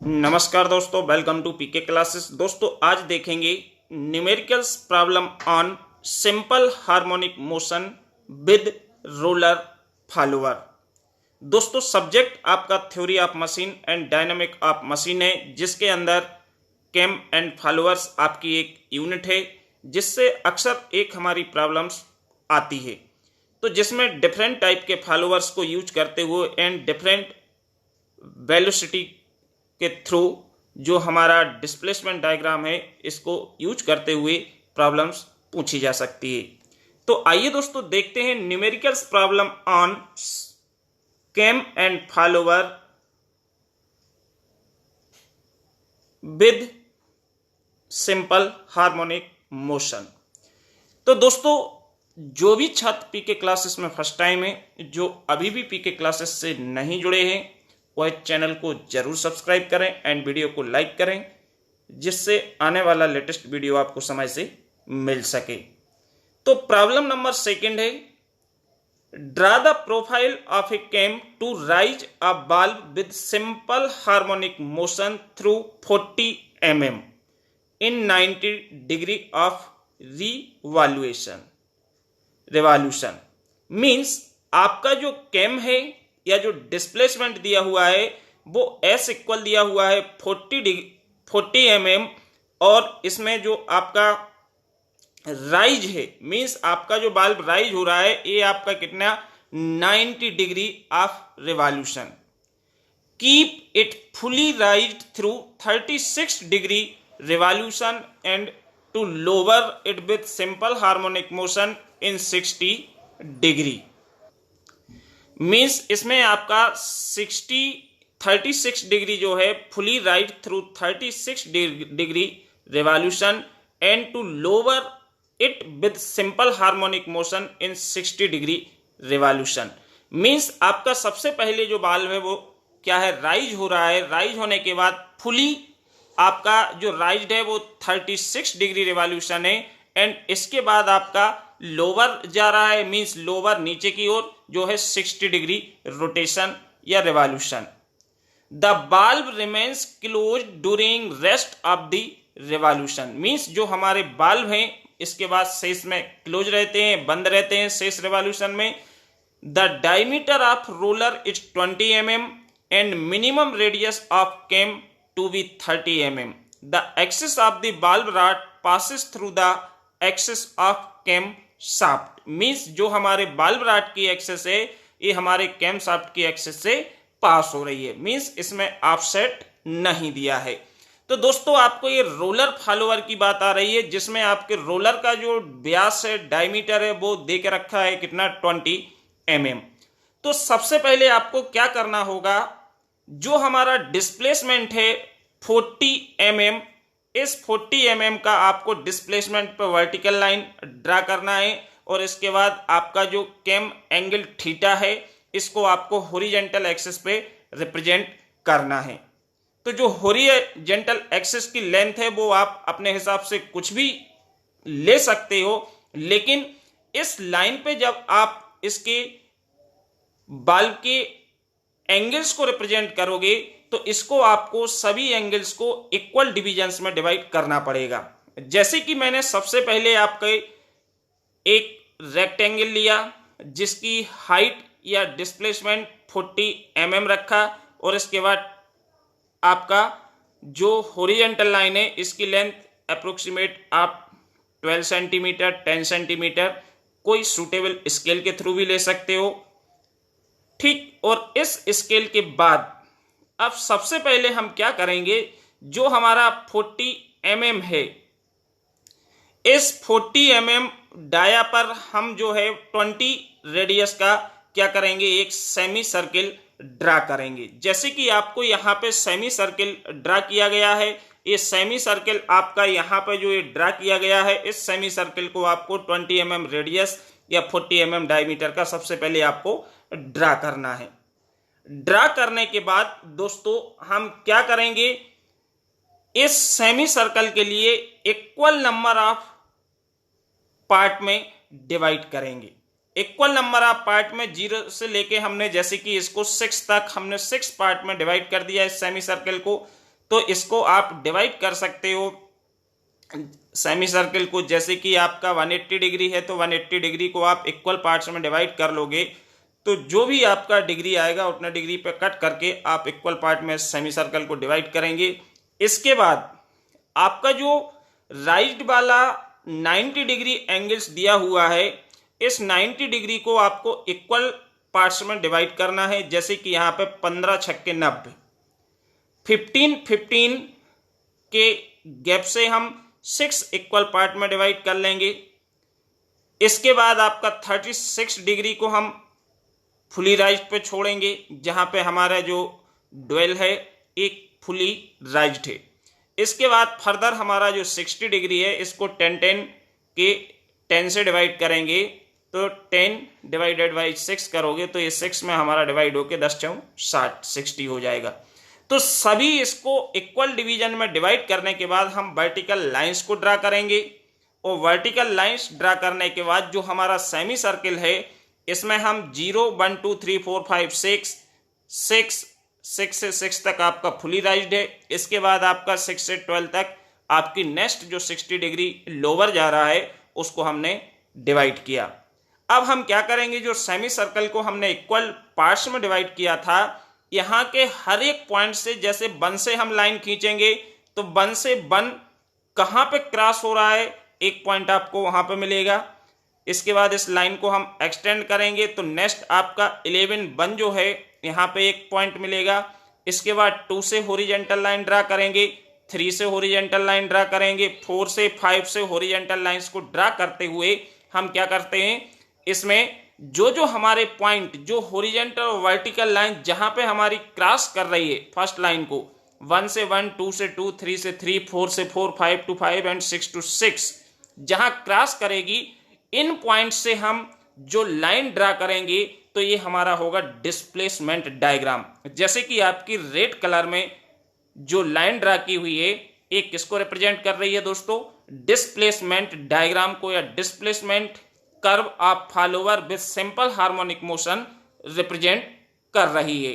नमस्कार दोस्तों, welcome to PK classes. दोस्तों आज देखेंगे numericals problem on simple harmonic motion with roller follower. दोस्तों सब्जेक्ट आपका theory of machine and dynamic of machine है, जिसके अंदर कैम एंड फॉलोअर्स आपकी एक यूनिट है, जिससे अक्सर एक हमारी प्रॉब्लम्स आती है, तो जिसमें डिफरेंट टाइप के फॉलोअर्स को यूज करते हुए एंड डिफरेंट वेलोसिटी के थ्रू जो हमारा डिस्प्लेसमेंट डायग्राम है इसको यूज करते हुए प्रॉब्लम्स पूछी जा सकती है। तो आइए दोस्तों देखते हैं numericals problem on cam and follower with simple harmonic motion. तो दोस्तों जो भी छात्र पीके क्लासेस में फर्स्ट टाइम है, जो अभी भी पीके क्लासेस से नहीं जुड़े हैं, वह चैनल को जरूर सब्सक्राइब करें एंड वीडियो को लाइक करें, जिससे आने वाला लेटेस्ट वीडियो आपको समय से मिल सके। तो प्रॉब्लम नंबर सेकंड है, draw the profile of a cam to raise a bulb with simple harmonic motion through 40 mm in 90 degree of revolution. Means आपका जो कैम है या जो डिस्प्लेसमेंट दिया हुआ है वो एस इक्वल दिया हुआ है 40 mm, और इसमें जो आपका राइज है, मीन्स आपका जो बल्ब राइज हो रहा है, ये आपका कितना 90 degree of revolution. Keep it fully raised through 36 degree revolution and to lower it with simple harmonic motion in 60 degree. Means इसमें आपका 36 डिग्री जो है fully right through 36 degree revolution and to lower it with simple harmonic motion in 60 degree revolution. Means आपका सबसे पहले जो बाल्ब है वो क्या है, राइज हो रहा है। राइज होने के बाद फुली आपका जो राइज्ड है वो 36 डिग्री रिवॉल्यूशन है, एंड इसके बाद आपका लोअर जा रहा है, मींस लोअर नीचे की ओर जो है 60 डिग्री रोटेशन या रिवॉल्यूशन। द बाल्ब remains close during rest of the revolution. Means जो हमारे बाल्ब हैं इसके बाद शेष में क्लोज रहते हैं, बंद रहते हैं शेष रिवॉल्यूशन में। The diameter of roller is 20 mm and minimum radius of cam to be 30 mm. The axis of the बाल्ब rod passes through the axis of cam shaft. Means जो हमारे बाल्ब रॉड की एक्सिस है ये हमारे कैम शाफ्ट की axis से पास हो रही है, मीन्स इसमें ऑफसेट नहीं दिया है। तो दोस्तों आपको ये रोलर फॉलोअर की बात आ रही है, जिसमें आपके रोलर का जो व्यास है, डायमीटर है, वो दे के रखा है कितना 20 mm। तो सबसे पहले आपको क्या करना होगा, जो हमारा डिस्प्लेसमेंट है 40 mm, इस 40 mm का आपको डिस्प्लेसमेंट पर वर्टिकल लाइन ड्रा करना है, और इसके बाद आपका जो कैम एंगल थीटा है इसको आपको हॉरिजॉन्टल एक्सिस पे रिप्रेजेंट करना है। तो जो हॉरिजॉन्टल एक्सिस की लेंथ है वो आप अपने हिसाब से कुछ भी ले सकते हो, लेकिन इस लाइन पे जब आप इसके बल्ब के एंगल्स को रिप्रेजेंट करोगे तो इसको आपको सभी एंगल्स को इक्वल डिविजन्स में डिवाइड करना पड़ेगा। जैसे कि मैंने सबसे पहले आपके एक रेक्टेंगल लिया जिसकी हाइट या डिस्प्लेसमेंट 40 mm रखा, और इसके बाद आपका जो हॉरिजॉन्टल लाइन है इसकी लेंथ अप्रोक्सीमेट आप 12 सेंटीमीटर 10 सेंटीमीटर कोई सूटेबल स्केल के थ्रू भी ले सकते हो, ठीक। और इस स्केल के बाद अब सबसे पहले हम क्या करेंगे, जो हमारा 40 mm है, इस 40 mm डाया पर हम जो है 20 रेडियस का क्या करेंगे, एक सेमी सर्किल ड्रा करेंगे। जैसे कि आपको यहाँ पे सेमी सर्किल ड्रा किया गया है, ये सेमी सर्किल आपका यहाँ पे जो ये ड्रा किया गया है, इस सेमी सर्किल को आपको 20 mm रेडियस या 40 mm डायमीटर का सबसे पहले आपको ड्रा करना है। ड्रा करने के बाद दोस्तों हम क्या करेंगे, इस सेमी सर्कल के लिए इक्वल नंबर ऑफ पार्ट में डिवाइड करेंगे। इक्वल नंबर ऑफ पार्ट में 0 से लेके हमने जैसे कि इसको 6 तक हमने 6 पार्ट में डिवाइड कर दिया इस सेमी सर्कल को। तो इसको आप डिवाइड कर सकते हो सेमी सर्किल को। जैसे कि आपका 180 डिग्री है तो 180 डिग्री को आप इक्वल पार्ट्स में डिवाइड कर लोगे, तो जो भी आपका डिग्री आएगा उतना डिग्री पे कट करके आप इक्वल पार्ट में सेमी सर्कल को डिवाइड करेंगे। इसके बाद आपका जो राइट वाला 90 डिग्री एंगल्स दिया हुआ है, इस 90 डिग्री को आपको इक्वल पार्ट्स में डिवाइड करना है। जैसे कि यहाँ पे 15 छक्के 90, 15 के गैप से हम 6 इक्वल पार्ट में डिवाइड कर लेंगे। इसके बाद आपका 36 डिग्री को हम फुली राइज्ड पे छोड़ेंगे, जहां पे हमारा जो डुअल है एक फुली राइज्ड है। इसके बाद फर्दर हमारा जो 60 डिग्री है इसको 10 के 10 से डिवाइड करेंगे, तो 10 डिवाइडेड बाई 6 करोगे तो ये 6 में हमारा डिवाइड होके 10 × 60 60 हो जाएगा। तो सभी इसको इक्वल डिवीजन में डिवाइड करने के बाद हम वर्टिकल लाइंस को ड्रा करेंगे, और वर्टिकल लाइंस ड्रा करने के बाद जो हमारा सेमी सर्किल है इसमें हम 0 1 2 3 4 5 6 से 6 तक आपका फुली राइज्ड है। इसके बाद आपका 6 से 12 तक आपकी नेक्स्ट जो 60 डिग्री लोअर जा रहा है उसको हमने डिवाइड किया। अब हम क्या करेंगे, जो सेमी सर्कल को हमने इक्वल पार्ट्स में डिवाइड किया था, यहाँ के हर एक पॉइंट से, जैसे 1 से हम लाइन खींचेंगे तो 1 से 1 कहाँ पे क्रॉस हो रहा है एक पॉइंट आपको वहां पे मिलेगा। इसके बाद इस लाइन को हम एक्सटेंड करेंगे तो नेक्स्ट आपका 11 1 जो है यहाँ पे एक पॉइंट मिलेगा। इसके बाद 2 से हॉरिजॉन्टल लाइन ड्रा करेंगे, 3 से हॉरिजॉन्टल लाइन ड्रा करेंगे, 4 से 5 से हॉरिजॉन्टल लाइंस को ड्रा करते हुए हम क्या करते हैं, इसमें जो हमारे पॉइंट जो हॉरिजॉन्टल और वर्टिकल लाइन जहां पे हमारी क्रॉस कर रही है फर्स्ट लाइन को 1 से 1, 2 से 2, 3 से 3, 4 से 4, 5 to 5 एंड 6 to 6 जहां क्रॉस करेगी, इन पॉइंट से हम जो लाइन ड्रा करेंगे तो ये हमारा होगा डिस्प्लेसमेंट डायग्राम। जैसे कि आपकी रेड कलर में जो लाइन ड्रा की हुई है एक किसको रिप्रेजेंट कर रही है दोस्तों, डिस्प्लेसमेंट डायग्राम को, या displacement curve of follower with simple harmonic motion represent कर रही है।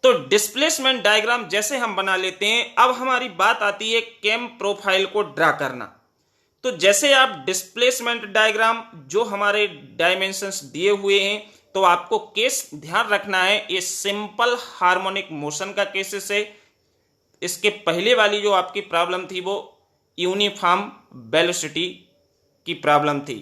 तो डिस्प्लेसमेंट डायग्राम जैसे हम बना लेते हैं, अब हमारी बात आती है कैम प्रोफाइल को ड्रा करना। तो जैसे आप डिस्प्लेसमेंट डायग्राम जो हमारे डायमेंशंस दिए हुए हैं, तो आपको केस ध्यान रखना है, ये सिंपल हार्मोनिक मोशन का केसेस है। इसके पहले वाली जो आपकी प्रॉब्लम थी वो यूनिफॉर्म वेलोसिटी की प्रॉब्लम थी।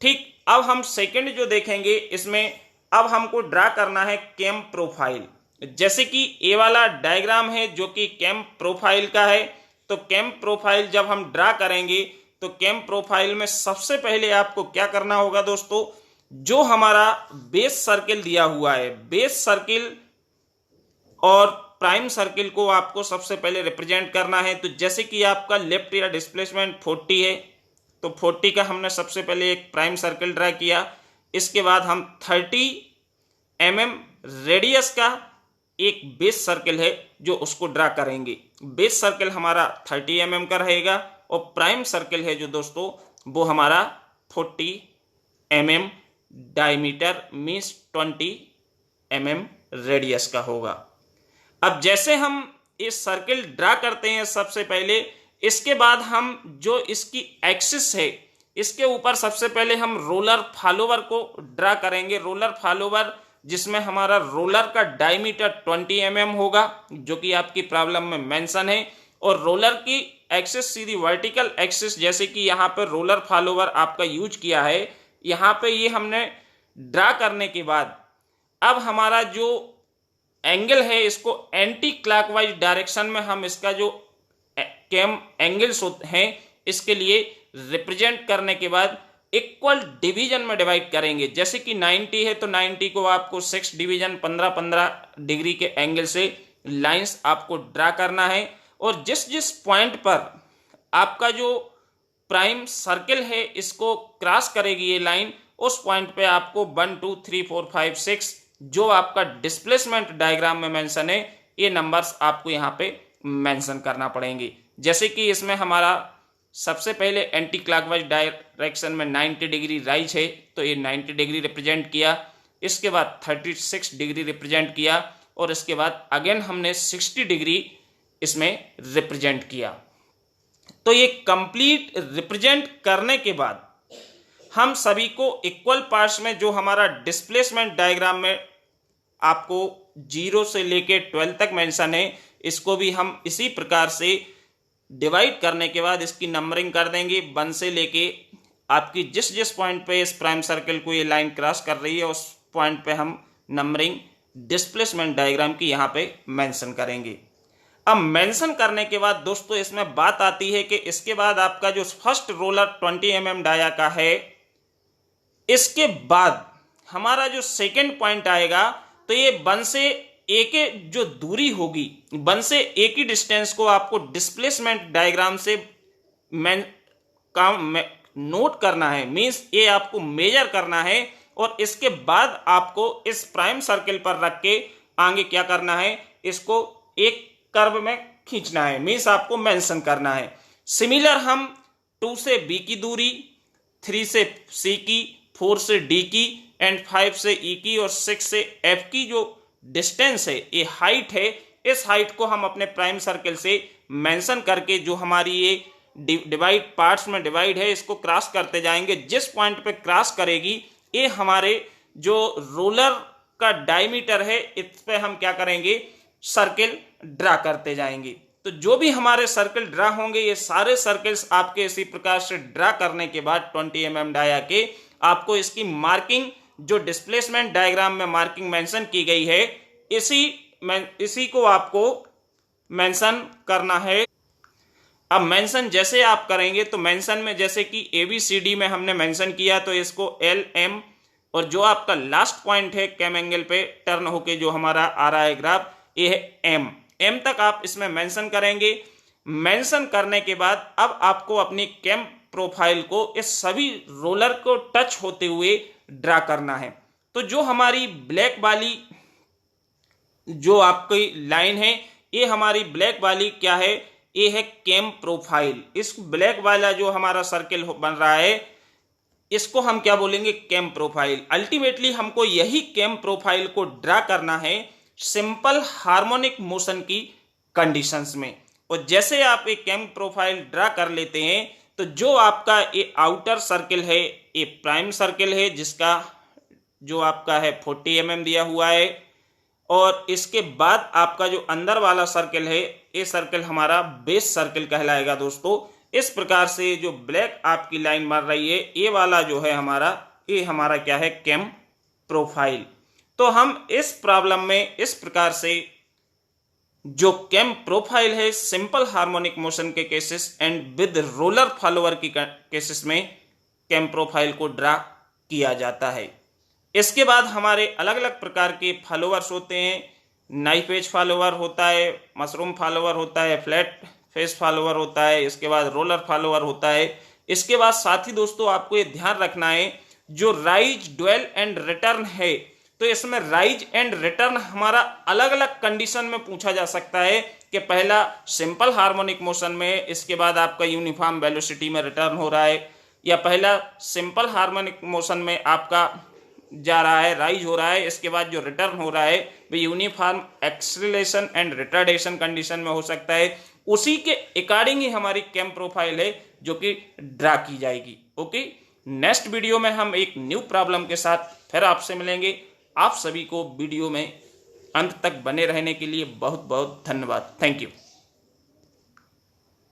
ठीक, अब हम सेकंड जो देखेंगे इसमें अब हमको ड्रा करना है कैम प्रोफाइल। जैसे कि ये वाला डायग्राम है जो कि कैम प्रोफाइल का है, तो कैम प्रोफाइल जब हम ड्रा करेंगे तो कैम प्रोफाइल में सबसे पहले आपको क्या करना होगा दोस्तों, जो हमारा बेस सर्किल दिया हुआ है, बेस सर्किल और प्राइम सर्किल को आपको सबसे पहले रिप्रेजेंट करना है। तो जैसे कि आपका लेफ्ट या डिस्प्लेसमेंट 40 है, तो 40 का हमने सबसे पहले एक प्राइम सर्किल ड्रा किया। इसके बाद हम 30 mm रेडियस का एक बेस सर्किल है जो उसको ड्रा करेंगे। बेस सर्किल हमारा 30 mm का रहेगा, और प्राइम सर्किल है जो दोस्तों वो हमारा 40 mm diameter means 20 mm radius का होगा। अब जैसे हम इस सर्किल ड्रा करते हैं सबसे पहले, इसके बाद हम जो इसकी एक्सिस है इसके ऊपर सबसे पहले हम रोलर फॉलोवर को ड्रा करेंगे। रोलर फॉलोवर जिसमें हमारा रोलर का डायमीटर 20 mm होगा, जो कि आपकी प्रॉब्लम में मेंशन है, और रोलर की एक्सिस सीधी वर्टिकल एक्सिस, जैसे कि यहाँ पर रोलर फॉलोवर आपका यूज किया है, यहाँ पे ये हमने ड्रा करने के बाद अब हमारा जो एंगल है इसको एंटी क्लॉकवाइज डायरेक्शन में हम इसका जो कैम एंगल्स हैं इसके लिए रिप्रेजेंट करने के बाद इक्वल डिवीजन में डिवाइड करेंगे। जैसे कि 90 है तो 90 को आपको 6 डिवीजन 15-15 डिग्री के एंगल से लाइंस आपको ड्रा करना है, और जिस जिस पॉइंट पर आपका जो प्राइम सर्किल है इसको क्रॉस करेगी ये लाइन, उस पॉइंट पे आपको 1 2 3 4 5 6 जो आपका डिस्प्लेसमेंट डायग्राम में मेंशन है ये नंबर्स आपको यहाँ पे मेंशन करना पड़ेंगे। जैसे कि इसमें हमारा सबसे पहले एंटी क्लॉकवाइज डायरेक्शन में 90 डिग्री राइज है, तो ये 90 डिग्री रिप्रेजेंट किया। इसके बाद 36 डिग्री रिप्रेजेंट किया, और इसके बाद अगेन हमने 60 डिग्री इसमें रिप्रेजेंट किया। तो ये कंप्लीट रिप्रेजेंट करने के बाद हम सभी को इक्वल पार्ट्स में जो हमारा डिस्प्लेसमेंट डायग्राम में आपको 0 से लेके 12 तक मेंशन है, इसको भी हम इसी प्रकार से डिवाइड करने के बाद इसकी नंबरिंग कर देंगे 1 से लेके आपकी जिस जिस पॉइंट पे इस प्राइम सर्कल को ये लाइन क्रॉस कर रही है उस पॉइंट पे हम नंबरिंग डिस्प्लेसमेंट डायग्राम की यहाँ पे मेंशन करेंगे। अब मेंशन करने के बाद दोस्तों इसमें बात आती है कि इसके बाद आपका जो फर्स्ट रोलर 20 mm डाया का है, इसके बाद हमारा जो सेकेंड पॉइंट आएगा तो ये 1 से ए के जो दूरी होगी 1 से ए की डिस्टेंस को आपको डिस्प्लेसमेंट डायग्राम से नोट करना है, मींस ये आपको मेजर करना है और इसके बाद आपको इस प्राइम सर्कल पर रख के आगे क्या करना है, इसको एक कर्व में खींचना है, मींस आपको मेंशन करना है। सिमिलर हम 2 से बी की दूरी, 3 से सी की, 4 से डी की एंड 5 से ई की और 6 से एफ की जो डिस्टेंस है, ये हाइट है, इस हाइट को हम अपने प्राइम सर्कल से मेंशन करके जो हमारी ये डिवाइड पार्ट्स में डिवाइड है इसको क्रॉस करते जाएंगे। जिस पॉइंट पे क्रॉस करेगी ये हमारे जो रोलर का डायमीटर है, इस पे हम क्या करेंगे, सर्कल ड्रा करते जाएंगे। तो जो भी हमारे सर्कल ड्रा होंगे ये सारे सर्कल्स आपके इसी प्रकार से ड्रा करने के बाद 20 mm डाया के आपको इसकी मार्किंग जो डिस्प्लेसमेंट डायग्राम में मार्किंग मेंशन की गई है इसी को आपको मेंशन करना है। अब मेंशन जैसे आप करेंगे तो मेंशन में जैसे कि ABCD में हमने मेंशन किया तो इसको LM और जो आपका लास्ट पॉइंट है कैम एंगल पे टर्न होके जो हमारा आ रहा है ग्राफ, ये है M तक आप इसमें मेंशन करेंगे। मेंशन करने के बाद अब आपको अपनी कैम प्रोफाइल को इस सभी रोलर को टच होते हुए ड्रा करना है। तो जो हमारी ब्लैक वाली जो आपकी लाइन है, ये हमारी ब्लैक वाली क्या है, ये है कैम प्रोफाइल। इस ब्लैक वाला जो हमारा सर्कल बन रहा है इसको हम क्या बोलेंगे, कैम प्रोफाइल। अल्टीमेटली हमको यही कैम प्रोफाइल को ड्रा करना है सिंपल हार्मोनिक मोशन की कंडीशंस में। और जैसे आप एक कैम प्रोफाइल ड्रा कर लेते हैं तो जो आपका ये आउटर सर्कल है, ये प्राइम सर्कल है जिसका जो आपका है 40 mm दिया हुआ है, और इसके बाद आपका जो अंदर वाला सर्कल है ये सर्कल हमारा बेस सर्कल कहलाएगा दोस्तों। इस प्रकार से जो ब्लैक आपकी लाइन मार रही है ये वाला जो है ये हमारा क्या है, कैम प्रोफाइल। तो हम इस प्रॉब्लम में इस प्रकार से जो कैम प्रोफाइल है सिंपल हार्मोनिक मोशन के cases and with roller follower की केसेस में कैम प्रोफाइल को ड्रा किया जाता है। इसके बाद हमारे अलग अलग प्रकार के फॉलोअर्स होते हैं। नाइफ एज फॉलोअर होता है, मशरूम फॉलोअर होता है, फ्लैट फेस फॉलोअर होता है, इसके बाद रोलर फॉलोअर होता है। इसके बाद साथ ही दोस्तों आपको ये ध्यान रखना है जो राइज, ड्वेल एंड रिटर्न है, तो इसमें राइज एंड रिटर्न हमारा अलग अलग कंडीशन में पूछा जा सकता है कि पहला सिंपल हार्मोनिक मोशन में, इसके बाद आपका यूनिफॉर्म वेलोसिटी में रिटर्न हो रहा है, या पहला सिंपल हार्मोनिक मोशन में आपका जा रहा है, राइज हो रहा है, इसके बाद जो रिटर्न हो रहा है वो uniform acceleration and retardation condition में हो सकता है। उसी के अकॉर्डिंग ही हमारी कैम प्रोफाइल है जो कि ड्रा की जाएगी। ओके, नेक्स्ट वीडियो में हम एक न्यू प्रॉब्लम के साथ फिर आपसे मिलेंगे। आप सभी को वीडियो में अंत तक बने रहने के लिए बहुत बहुत धन्यवाद। Thank you.